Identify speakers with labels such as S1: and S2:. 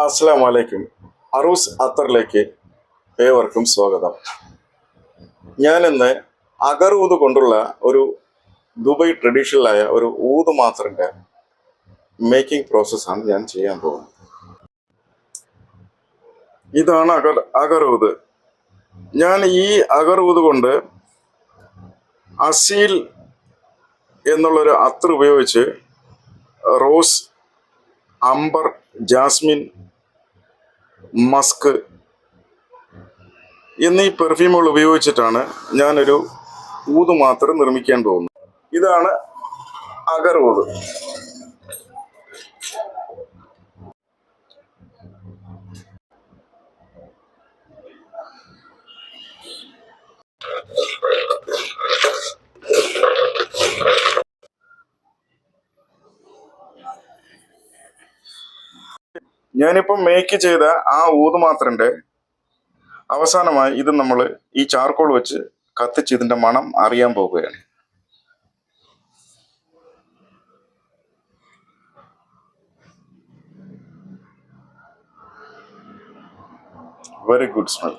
S1: അസ്സലാമു അലൈക്കും. അറൂസ് അത്തറിലേക്ക് ഏവർക്കും സ്വാഗതം. ഞാനിന്ന് അഗർ ഊത് കൊണ്ടുള്ള ഒരു ദുബായ് ട്രഡീഷണലായ ഒരു ഊത് മാത്രൻ്റെ മേക്കിംഗ് പ്രോസസ്സാണ് ഞാൻ ചെയ്യാൻ പോകുന്നത്. ഇതാണ് അഗർ ഊത്. ഞാൻ ഈ അഗർ ഊത് കൊണ്ട് അസീൽ എന്നുള്ളൊരു അത്തർ ഉപയോഗിച്ച് റോസ്, അംബർ, ജാസ്മിൻ, മസ്ക് എന്നീ പെർഫ്യൂമുകൾ ഉപയോഗിച്ചിട്ടാണ് ഞാനൊരു ഊത് മാത്രം നിർമ്മിക്കാൻ പോകുന്നത്. ഇതാണ് അഗർ ഊത്. ഞാനിപ്പം മേക്ക് ചെയ്ത ആ ഊത് മാത്രൻ്റെ അവസാനമായി ഇത് നമ്മൾ ഈ ചാർക്കോൾ വെച്ച് കത്തിച്ച് ഇതിൻ്റെ മണം അറിയാൻ പോകുകയാണ്. Very good smell.